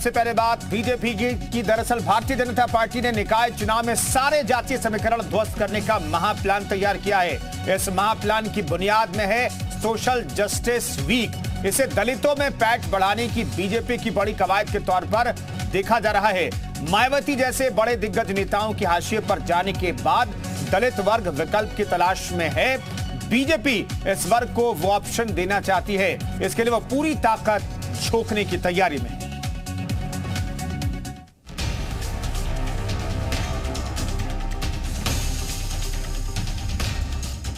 सबसे पहले बात बीजेपी की दरअसल भारतीय जनता पार्टी ने निकाय चुनाव में सारे जातीय समीकरण ध्वस्त करने का महाप्लान तैयार किया है। इस महाप्लान की बुनियाद में है सोशल जस्टिस वीक। इसे दलितों में पैठ बढ़ाने की बीजेपी की बड़ी कवायद के तौर पर देखा जा रहा है। मायावती जैसे बड़े दिग्गज नेताओं के हाशिए पर जाने के बाद दलित वर्ग विकल्प की तलाश में है। बीजेपी इस वर्ग को वो ऑप्शन देना चाहती है। इसके लिए वो पूरी ताकत झोंकने की तैयारी में है।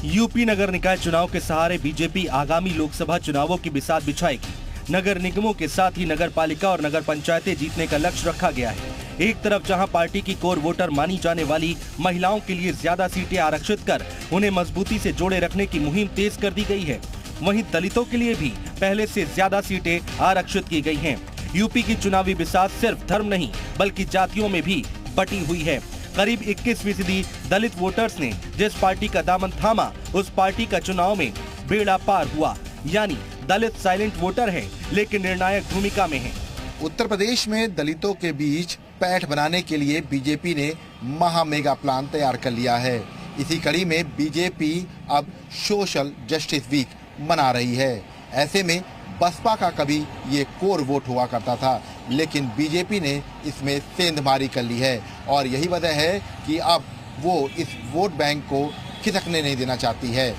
यूपी नगर निकाय चुनाव के सहारे बीजेपी आगामी लोकसभा चुनावों की बिसात बिछाएगी। नगर निगमों के साथ ही नगर पालिका और नगर पंचायतें जीतने का लक्ष्य रखा गया है। एक तरफ जहां पार्टी की कोर वोटर मानी जाने वाली महिलाओं के लिए ज्यादा सीटें आरक्षित कर उन्हें मजबूती से जोड़े रखने की मुहिम तेज कर दी गई है, वहीं दलितों के लिए भी पहले से ज्यादा सीटें आरक्षित की गई हैं। यूपी की चुनावी बिसात सिर्फ धर्म नहीं बल्कि जातियों में भी बटी हुई है। करीब 21% दलित वोटर्स ने जिस पार्टी का दामन थामा उस पार्टी का चुनाव में बेड़ा पार हुआ, यानी दलित साइलेंट वोटर है लेकिन निर्णायक भूमिका में है। उत्तर प्रदेश में दलितों के बीच पैठ बनाने के लिए बीजेपी ने महा मेगा प्लान तैयार कर लिया है। इसी कड़ी में बीजेपी अब सोशल जस्टिस वीक मना रही है। ऐसे में बसपा का कभी ये कोर वोट हुआ करता था, लेकिन बीजेपी ने इसमें सेंधमारी कर ली है और यही वजह है कि अब वो इस वोट बैंक को खिसकने नहीं देना चाहती है।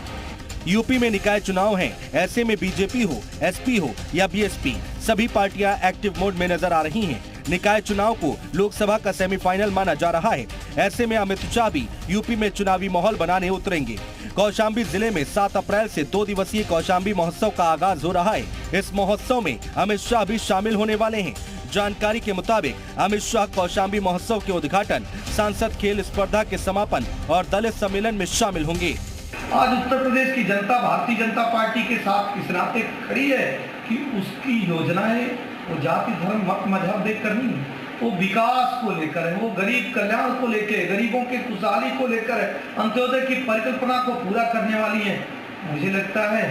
यूपी में निकाय चुनाव हैं, ऐसे में बीजेपी हो, एसपी हो या बीएसपी, सभी पार्टियां एक्टिव मोड में नजर आ रही हैं। निकाय चुनाव को लोकसभा का सेमीफाइनल माना जा रहा है। ऐसे में अमित शाह भी यूपी में चुनावी माहौल बनाने उतरेंगे। कौशाम्बी जिले में 7 अप्रैल से 2 दिवसीय कौशाम्बी महोत्सव का आगाज हो रहा है। इस महोत्सव में अमित शाह भी शामिल होने वाले हैं। जानकारी के मुताबिक अमित शाह कौशाम्बी महोत्सव के उद्घाटन, सांसद खेल स्पर्धा के समापन और दलित सम्मेलन में शामिल होंगे। आज उत्तर प्रदेश की जनता भारतीय जनता पार्टी के साथ इस नाते खड़ी है कि उसकी योजनाएं वो जाति धर्म मत मजहब देखकर नहीं, वो विकास को लेकर है, वो गरीब कल्याण को लेकर, गरीबों के खुशहाली को लेकर है, अंत्योदय की परिकल्पना को पूरा करने वाली है। मुझे लगता है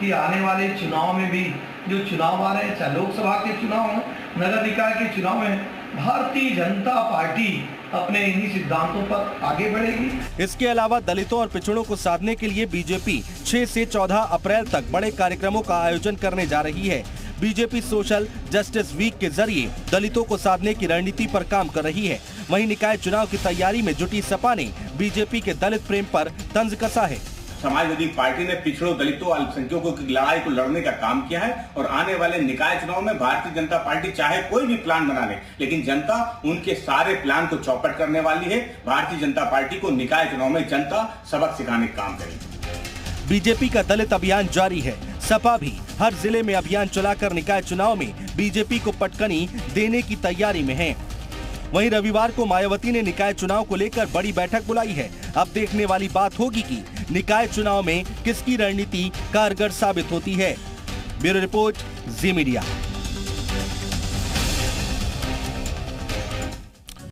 कि आने वाले चुनाव में भी जो चुनाव आ रहे हैं, चाहे लोकसभा के चुनाव हो, नगर निकाय के चुनाव में, भारतीय जनता पार्टी अपने इन्हीं सिद्धांतों पर आगे बढ़ेगी। इसके अलावा दलितों और पिछड़ों को साधने के लिए बीजेपी 6 से 14 अप्रैल तक बड़े कार्यक्रमों का आयोजन करने जा रही है। बीजेपी सोशल जस्टिस वीक के जरिए दलितों को साधने की रणनीति पर काम कर रही है। वहीं निकाय चुनाव की तैयारी में जुटी सपा ने बीजेपी के दलित प्रेम पर तंज कसा है। समाजवादी पार्टी ने पिछड़ों, दलितों, अल्पसंख्यकों की लड़ाई को लड़ने का काम किया है और आने वाले निकाय चुनाव में भारतीय जनता पार्टी चाहे कोई भी प्लान बना ले, लेकिन जनता उनके सारे प्लान को चौपट करने वाली है। भारतीय जनता पार्टी को निकाय चुनाव में जनता सबक सिखाने का काम करेगी। बीजेपी का दलित अभियान जारी है। सपा भी हर जिले में अभियान चलाकर निकाय चुनाव में बीजेपी को पटकनी देने की तैयारी में है। वहीं रविवार को मायावती ने निकाय चुनाव को लेकर बड़ी बैठक बुलाई है। अब देखने वाली बात होगी कि निकाय चुनाव में किसकी रणनीति कारगर साबित होती है। ब्यूरो रिपोर्ट, जी मीडिया।